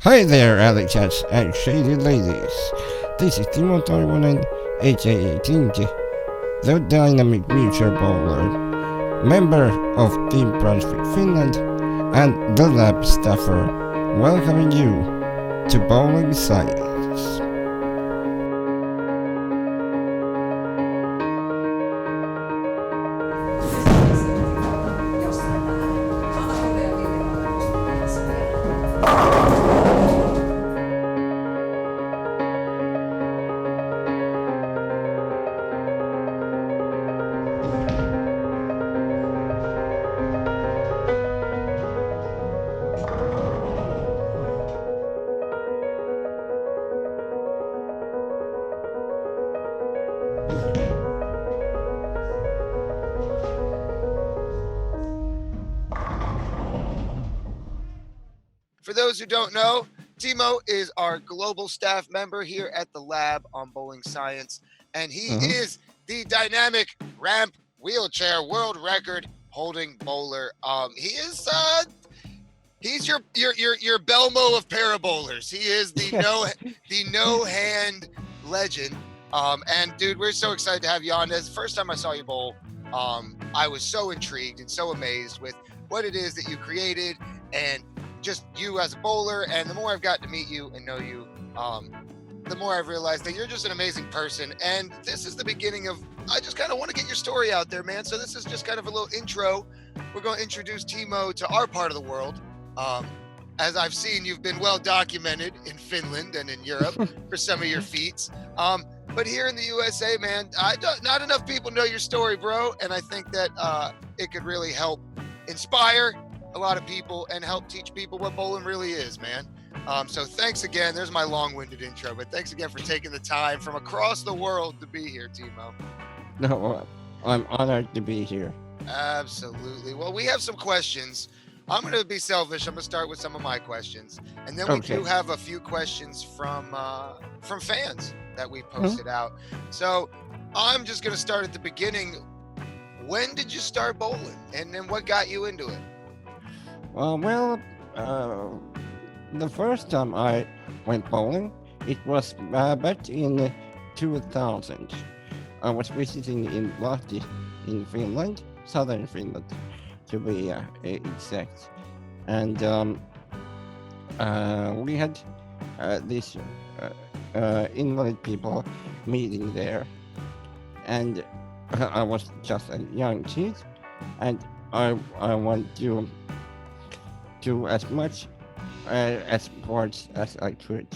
Hi there, Alexas and shady ladies. This is TIMO TOIVONEN, aka Tinky, the dynamic wheelchair bowler, member of Team Brunswick Finland, and the lab staffer, welcoming you to Bowling Science. For those who don't know, Timo is our global staff member here at the lab on Bowling Science, and he is the dynamic ramp wheelchair world record holding bowler. He's your Belmo of ParaBowlers. He is the no hand legend. And dude, we're so excited to have you on. This first time I saw you bowl, I was so intrigued and so amazed with what it is that you created and just you as a bowler. And the more I've gotten to meet you and know you, the more I've realized that you're just an amazing person. And this is the beginning of, I just kind of want to get your story out there, man. So this is just kind of a little intro. We're going to introduce Timo to our part of the world. As I've seen, you've been well documented in Finland and in Europe for some of your feats. But here in the USA, man, not enough people know your story, bro. And I think that it could really help inspire a lot of people and help teach people what bowling really is, man. So thanks again. There's my long-winded intro, but thanks again for taking the time from across the world to be here, Timo. No, I'm honored to be here. Absolutely. Well, we have some questions. I'm going to be selfish. I'm going to start with some of my questions, and then we do have a few questions from fans that we posted out. So I'm just going to start at the beginning. When did you start bowling, and then what got you into it? The first time I went bowling, it was back in 2000. I was visiting in Lahti in Finland, southern Finland to be exact. And we had this invalid people meeting there. And I was just a young kid, and I want to do as much as sports as I could,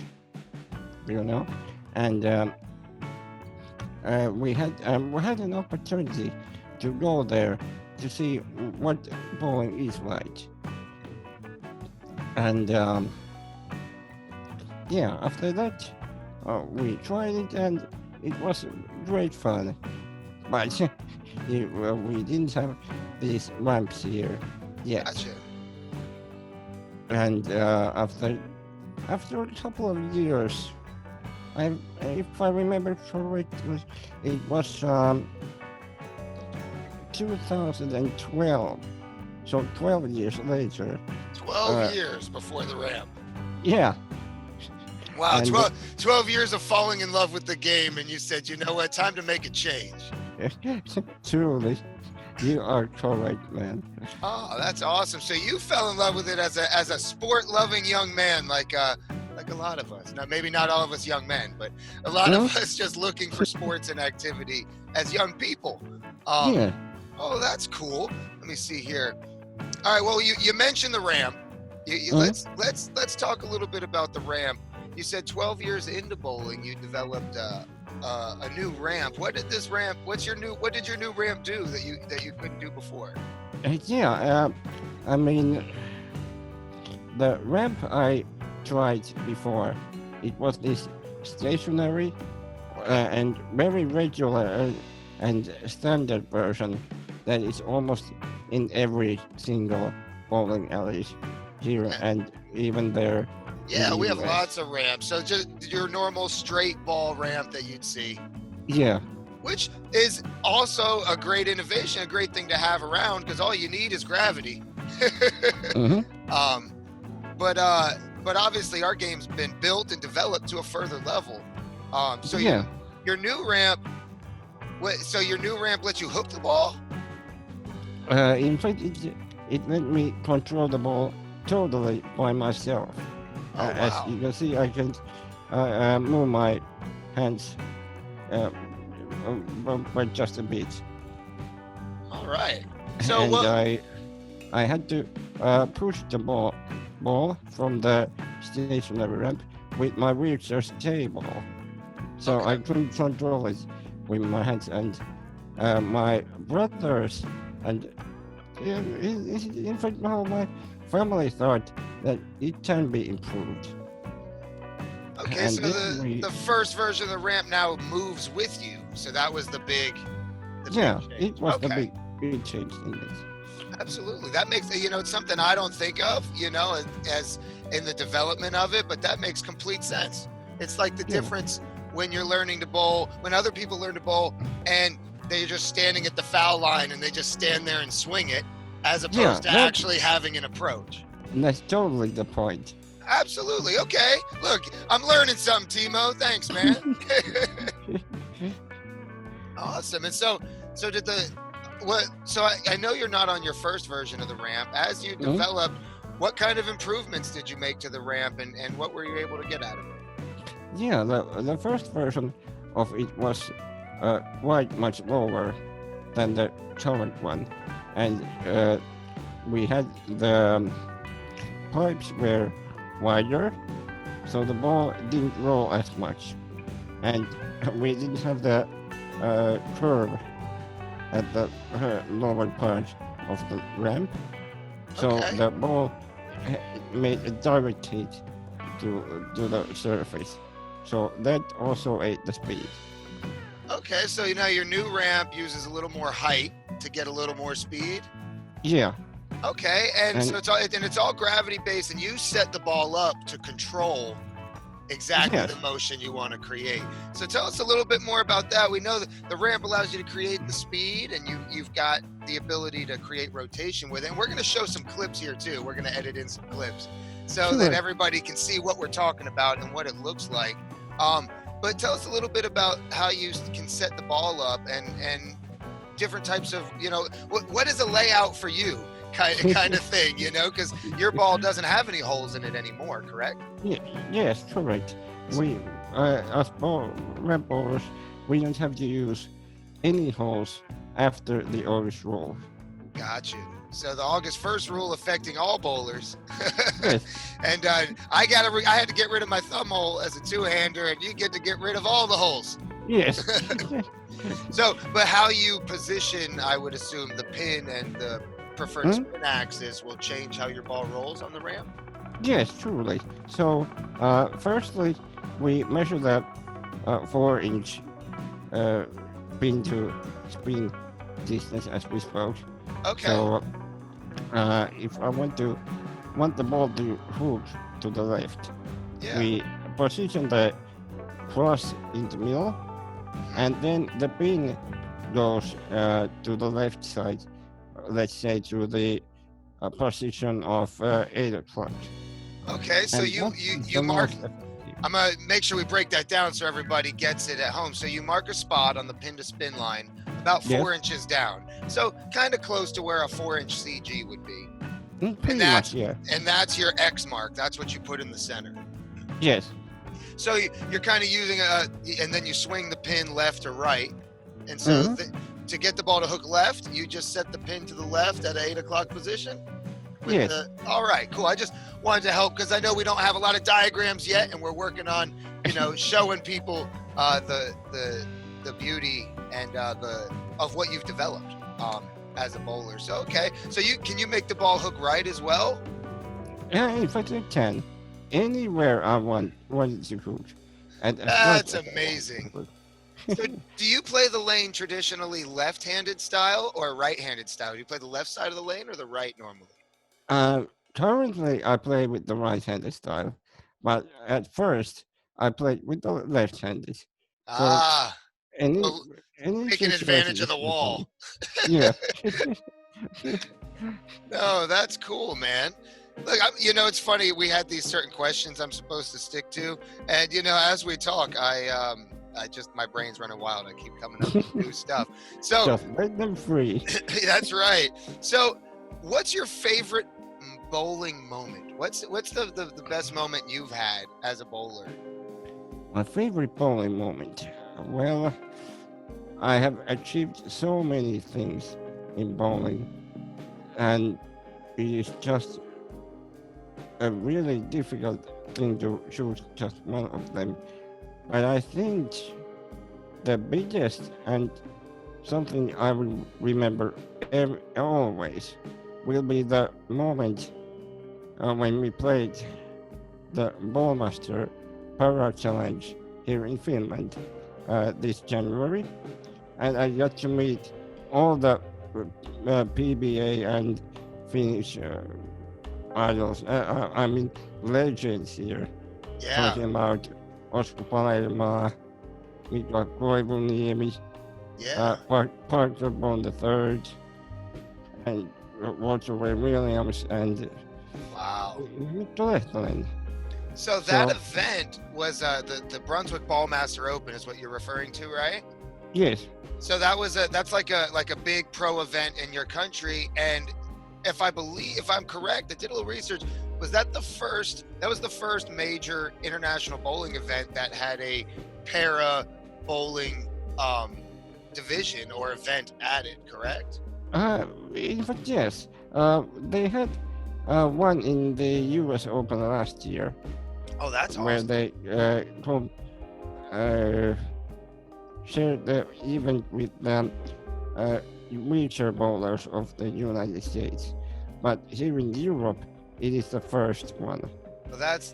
you know. And we had an opportunity to go there to see what bowling is like. And after that, we tried it, and it was great fun. But we didn't have these ramps here yet. Gotcha. And after a couple of years, if I remember correctly, it was 2012. So 12 years later. 12 years before the ramp. Yeah. Wow, 12 years of falling in love with the game, and you said, you know what, time to make a change. Truly. You are correct, man. Oh, that's awesome. So you fell in love with it as a sport-loving young man, like a lot of us. Now, maybe not all of us young men, but a lot of us just looking for sports and activity as young people. Yeah. Oh, that's cool. Let me see here. All right. Well, you mentioned the ramp. Let's talk a little bit about the ramp. You said 12 years into bowling, you developed a new ramp. What did your new ramp do that you couldn't do before? I mean, the ramp I tried before, it was this stationary and very regular and standard version that is almost in every single bowling alley here and even there. Yeah, we have lots of ramps. So just your normal straight ball ramp that you'd see. Yeah. Which is also a great innovation, a great thing to have around, because all you need is gravity. But but obviously our game's been built and developed to a further level. So Yeah. your new ramp, so your new ramp lets you hook the ball? In fact, it let me control the ball totally by myself. Oh, As wow. you can see, I can move my hands by just a bit. All right. So And what? I had to push the ball from the stationary ramp with my wheelchair stable. So I couldn't control it with my hands. And my brothers and in fact my family thought that it can be improved. Okay, And so then the first version of the ramp now moves with you. So that was the big yeah, change. it was the Okay. big change in this. Absolutely. That makes, it's something I don't think of, as in the development of it, but that makes complete sense. It's like the Yeah. difference when you're learning to bowl, when other people learn to bowl and they're just standing at the foul line and they just stand there and swing it, as opposed to actually having an approach. That's totally the point. Absolutely. Okay. Look, I'm learning something, Timo. Thanks, man. Awesome. And so did so I know you're not on your first version of the ramp. As you developed, what kind of improvements did you make to the ramp, and what were you able to get out of it? Yeah, the first version of it was quite much lower than the current one, and we had the pipes were wider, so the ball didn't roll as much, and we didn't have the curve at the lower part of the ramp, so the ball made a direct hit to the surface. So that also ate the speed. Okay, so your new ramp uses a little more height to get a little more speed. Yeah. Okay, and so it's all gravity based, and you set the ball up to control exactly the motion you want to create. So tell us a little bit more about that. We know that the ramp allows you to create the speed, and you've got the ability to create rotation with it. And we're going to show some clips here too. We're going to edit in some clips so that everybody can see what we're talking about and what it looks like. But tell us a little bit about how you can set the ball up and different types of, what is a layout for you kind of thing, because your ball doesn't have any holes in it anymore, correct? Yes, correct. We, as ramp bowlers, we don't have to use any holes after the August rule. Gotcha. So the August 1st rule affecting all bowlers. Yes. And I had to get rid of my thumb hole as a two-hander, and you get to get rid of all the holes. Yes. So, but how you position, I would assume the pin and the preferred spin axis will change how your ball rolls on the ramp? Yes, truly. So, firstly, we measure the 4-inch pin to spin distance as we spoke. Okay. So, if I want the ball to hook to the left, we position the cross in the middle, and then the pin goes to the left side, let's say to the position of 8 o'clock. Okay, so you mark. I'm gonna make sure we break that down so everybody gets it at home. So you mark a spot on the pin to spin line about 4 inches down, so kind of close to where a 4-inch CG would be. Pretty much, yeah. And that's your X mark. That's what you put in the center. Yes. So you're kind of using and then you swing the pin left or right, and so to get the ball to hook left, you just set the pin to the left at an 8 o'clock position. Yes. All right, cool. I just wanted to help because I know we don't have a lot of diagrams yet, and we're working on, showing people the beauty and of what you've developed as a bowler. So so can you make the ball hook right as well? Yeah, in fact, I can. Anywhere I want it to hook. That's amazing. So do you play the lane traditionally left-handed style or right-handed style? Do you play the left side of the lane or the right normally? Currently, I play with the right-handed style, but at first, I played with the left-handed. So taking advantage of the wall. Yeah. No, that's cool, man. Look, it's funny. We had these certain questions I'm supposed to stick to, and as we talk, I just my brain's running wild. I keep coming up with new stuff. So Just let them free. that's right. So, what's your favorite bowling moment? What's the best moment you've had as a bowler? My favorite bowling moment. Well, I have achieved so many things in bowling, and it is just a really difficult thing to choose just one of them. But I think the biggest and something I will remember always will be the moment when we played the Bowlmaster Para Challenge here in Finland this January, and I got to meet all the PBA and Finnish idols. I mean legends here. Yeah. Talking about Oscar Palermo, Mika Koivuniemi, Yeah. Parker Bond III, and Walter Ray Williams, and Wow. Mikko Lehtonen. So that event was the Brunswick Ballmaster Open is what you're referring to, right? Yes. So that's like a big pro event in your country, and if I'm correct, I did a little research. Was that the first? That was the first major international bowling event that had a para bowling division or event added, correct? In fact, yes. They had one in the U.S. Open last year. Oh, that's where awesome. they shared the event with the wheelchair bowlers of the United States. But here in Europe, it is the first one. Well, that's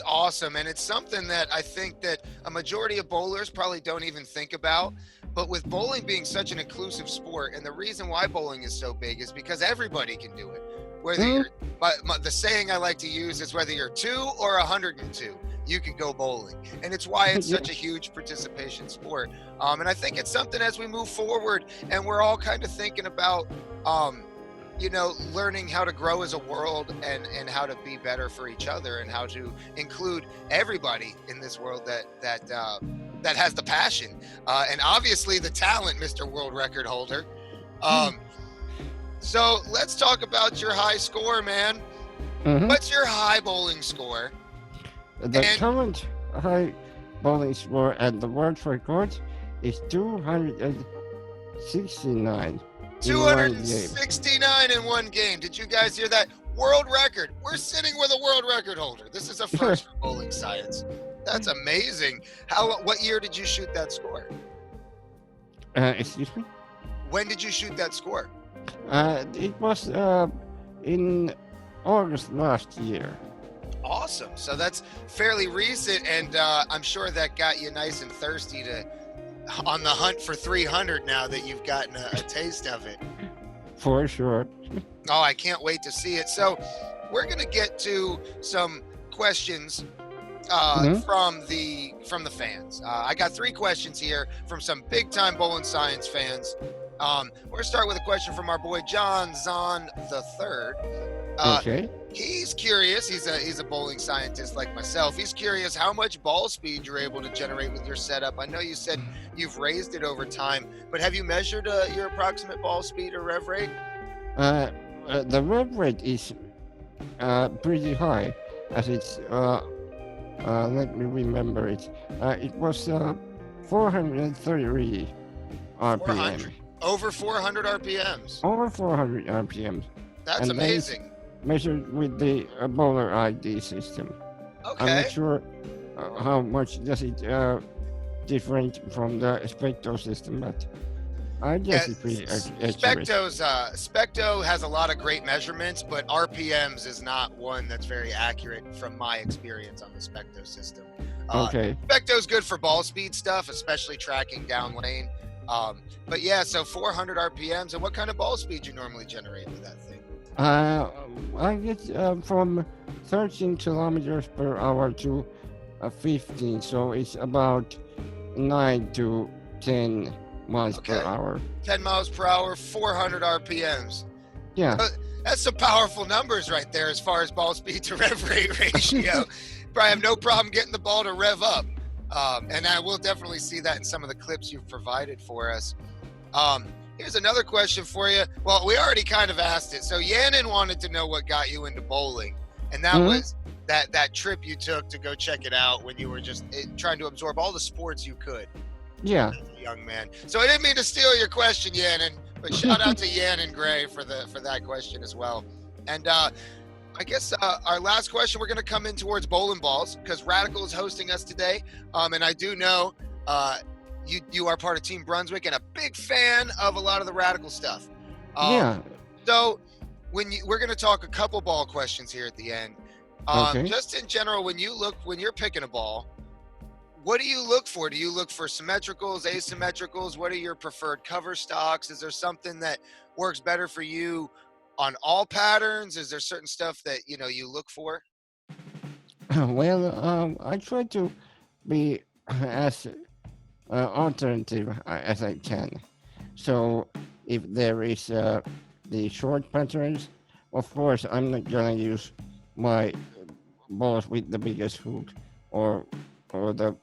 awesome, and it's something that I think that a majority of bowlers probably don't even think about. But with bowling being such an inclusive sport, and the reason why bowling is so big is because everybody can do it. Whether you're, the saying I like to use is whether you're 2 or 102, you can go bowling, and it's why it's such a huge participation sport. And I think it's something as we move forward, and we're all kind of thinking about. Learning how to grow as a world and how to be better for each other and how to include everybody in this world that has the passion and obviously the talent, Mr. World Record holder. So let's talk about your high score, man. Mm-hmm. What's your high bowling score? The current high bowling score at the world record is 269. 269 in one game. Did you guys hear that? World record. We're sitting with a world record holder. This is a first for bowling science. That's amazing. What year did you shoot that score? Excuse me? When did you shoot that score? It was in August last year. Awesome. So that's fairly recent, and I'm sure that got you nice and thirsty on the hunt for 300 now that you've gotten a taste of it. For sure. Oh, I can't wait to see it. So we're going to get to some questions from the fans. I got 3 questions here from some big time bowling science fans. We're going to start with a question from our boy John Zahn III. Okay. He's curious. He's a bowling scientist like myself. He's curious how much ball speed you're able to generate with your setup. I know you said you've raised it over time, but have you measured your approximate ball speed or rev rate? The rev rate is pretty high, as it's let me remember it. It was 433 RPM. Over 400 RPMs. Over 400 RPM. That's amazing. Measured with the bowler ID system. Okay. I'm not sure how much does it different from the Specto system, but I guess it's pretty accurate. Specto has a lot of great measurements, but RPMs is not one that's very accurate from my experience on the Specto system. Okay. Specto's good for ball speed stuff, especially tracking down lane. But yeah, so 400 RPMs, and what kind of ball speed you normally generate with that thing? I get from 13 kilometers per hour to 15, so it's about 9 to 10 miles per hour. 10 miles per hour, 400 RPMs. Yeah. That's some powerful numbers right there as far as ball speed to rev rate ratio. Probably have no problem getting the ball to rev up. And I will definitely see that in some of the clips you've provided for us. Here's another question for you. Well, we already kind of asked it. So Yannon wanted to know what got you into bowling. And that was that trip you took to go check it out when you were just trying to absorb all the sports you could. Yeah. Young man. So I didn't mean to steal your question, Yannon, but shout out to Yannon Gray for that question as well. And I guess our last question, we're going to come in towards bowling balls because Radical is hosting us today. And I do know you are part of Team Brunswick and a big fan of a lot of the Radical stuff. Yeah. So we're going to talk a couple ball questions here at the end. Okay. Just in general, when you're picking a ball, what do you look for? Do you look for symmetricals, asymmetricals? What are your preferred cover stocks? Is there something that works better for you on all patterns? Is there certain stuff that you look for? Well, I try to be as alternative as I can. So if there is the short patterns, of course I'm not gonna use my balls with the biggest hook or the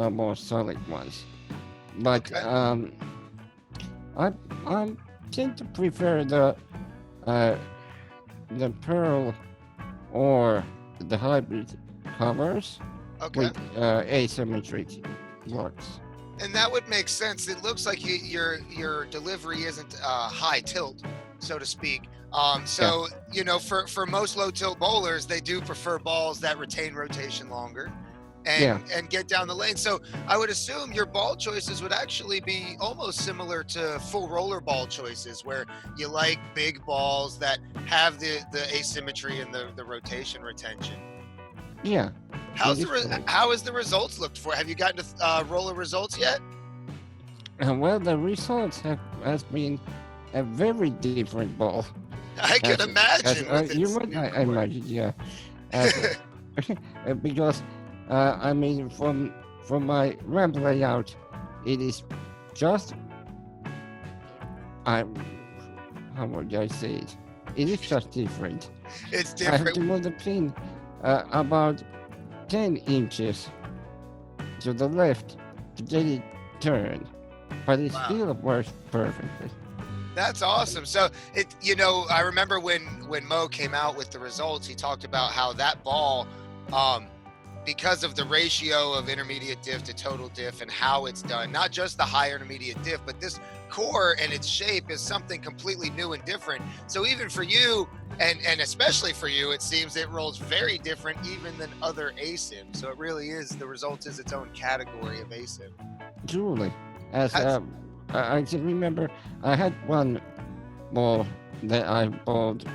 more solid ones. But Okay. I tend to prefer the pearl or the hybrid covers Okay. with asymmetric blocks. And that would make sense. It looks like your delivery isn't high tilt, so to speak. So for most low tilt bowlers, they do prefer balls that retain rotation longer and get down the lane. So I would assume your ball choices would actually be almost similar to full roller ball choices, where you like big balls that have the asymmetry and the rotation retention. Yeah. How has the results looked for? Have you gotten to roller results yet? Well, the results has been a very different ball. I can imagine. You might imagine, yeah. Because I mean, from my ramp layout, it is just how would I say it? It is just different. It's I have different. to move the pin about 10 inches to the left to get it turned, but it still works perfectly. That's awesome. So I remember when Mo came out with the results, he talked about how that ball, because of the ratio of intermediate diff to total diff and how it's done, not just the high intermediate diff, but this core and its shape is something completely new and different. So even for you, and especially for you, it seems it rolls very different even than other ASIM. So it really is, the result is its own category of ASIM. Truly. As I can remember, I had one ball that I bowled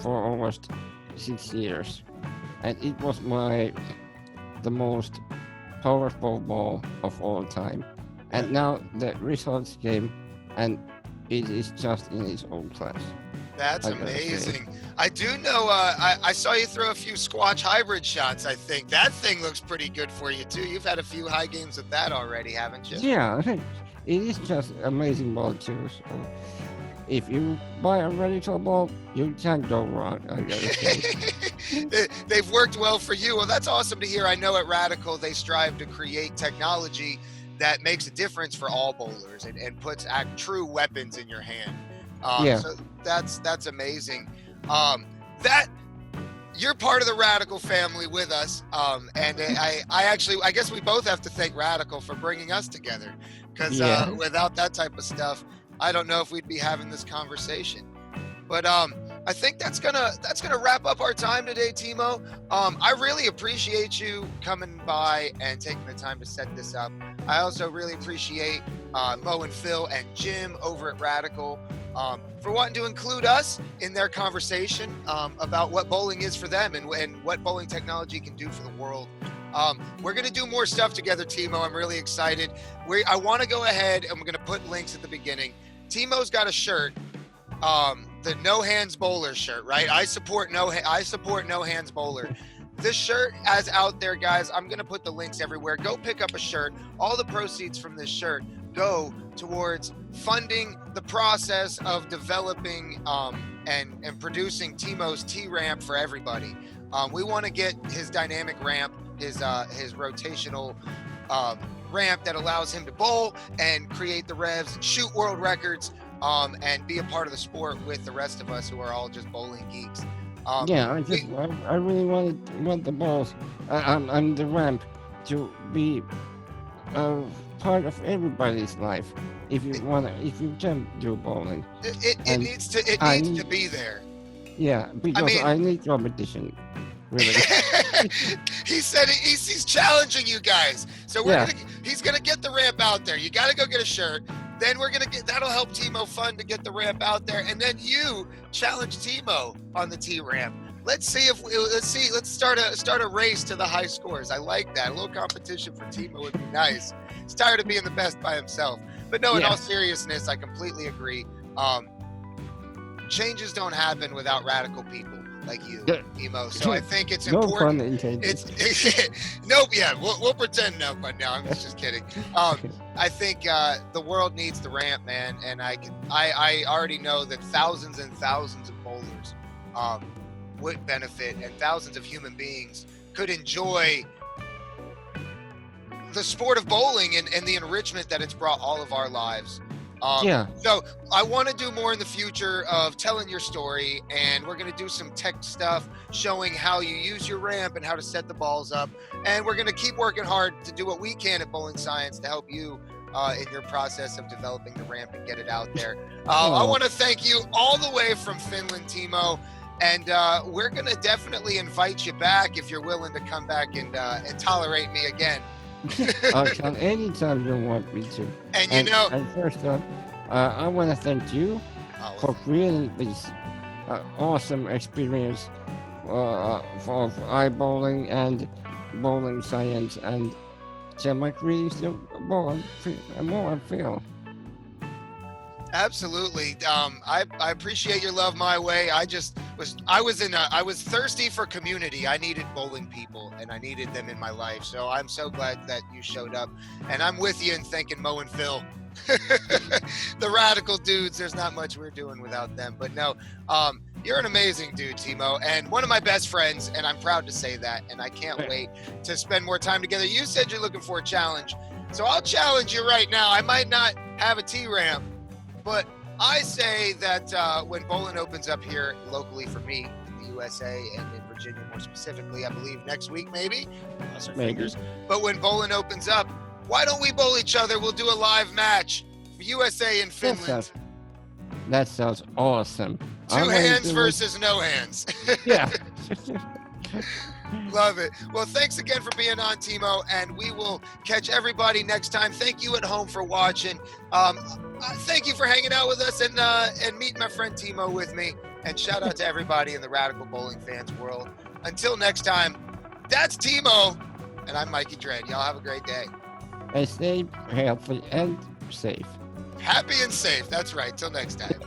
for almost 6 years, and it was the most powerful ball of all time. And now the results came, and it is just in its own class. That's amazing. I do know, I saw you throw a few Squatch hybrid shots, I think. That thing looks pretty good for you, too. You've had a few high games with that already, haven't you? Yeah, it is just amazing ball, too. So if you buy a Radical ball, you can't go wrong, I gotta say. They've worked well for you. Well, that's awesome to hear. I know at Radical, they strive to create technology that makes a difference for all bowlers and puts true weapons in your hand. So that's amazing. That you're part of the Radical family with us. And I guess we both have to thank Radical for bringing us together, because without that type of stuff, I don't know if we'd be having this conversation. But I think that's gonna wrap up our time today, Timo. I really appreciate you coming by and taking the time to set this up. I also really appreciate Mo and Phil and Jim over at Radical for wanting to include us in their conversation about what bowling is for them and what bowling technology can do for the world. We're going to do more stuff together, Timo. I'm really excited. I want to go ahead and we're going to put links at the beginning. Timo's got a shirt, the No Hands Bowler shirt, right? I support No Hands Bowler. This shirt is out there, guys. I'm going to put the links everywhere. Go pick up a shirt. All the proceeds from this shirt go towards funding the process of developing and producing Timo's T ramp for everybody. We want to get his dynamic ramp, his rotational ramp that allows him to bowl and create the revs, shoot world records, and be a part of the sport with the rest of us who are all just bowling geeks. I really want the balls. I'm the ramp to be part of everybody's life. If you can do bowling, it needs to be there. Yeah, because I need competition. Really. He said he's challenging you guys. So he's gonna get the ramp out there. You gotta go get a shirt. Then that'll help Timo fund to get the ramp out there, and then you challenge Timo on the T ramp. Let's start a race to the high scores. I like that. A little competition for Timo would be nice. He's tired of being the best by himself. But no, in all seriousness, I completely agree. Changes don't happen without radical people like you, Timo. So I think it's important. We'll pretend no, but no, I'm just kidding. I think the world needs the ramp, man, and I already know that thousands and thousands of bowlers would benefit, and thousands of human beings could enjoy the sport of bowling and the enrichment that it's brought all of our lives. So I want to do more in the future of telling your story, and we're going to do some tech stuff showing how you use your ramp and how to set the balls up. And we're going to keep working hard to do what we can at Bowling Science to help you in your process of developing the ramp and get it out there. I want to thank you all the way from Finland, Timo. And we're going to definitely invite you back if you're willing to come back and tolerate me again. Anytime you want me to. And first off, I want to thank you for creating this awesome experience of iBowling and Bowling Science, and semi-creating the ball and more I feel. Absolutely. I appreciate your love my way. I was thirsty for community. I needed bowling people, and I needed them in my life. So I'm so glad that you showed up, and I'm with you in thanking Mo and Phil. The radical dudes. There's not much we're doing without them, but no, you're an amazing dude, Timo, and one of my best friends, and I'm proud to say that, and I can't wait to spend more time together. You said you're looking for a challenge, so I'll challenge you right now. I might not have a T-ramp, but I say that when bowling opens up here locally for me in the USA and in Virginia more specifically, I believe next week maybe, cross our fingers. But when bowling opens up, why don't we bowl each other? We'll do a live match for USA and Finland. That sounds awesome. Two hands versus no hands. Yeah. Love it. Well, thanks again for being on, Timo, and we will catch everybody next time. Thank you at home for watching. Thank you for hanging out with us and meeting my friend Timo with me. And shout out to everybody in the Radical Bowling fans world. Until next time, that's Timo, and I'm Mikey Dredd. Y'all have a great day. And stay healthy and safe. Happy and safe. That's right. Till next time.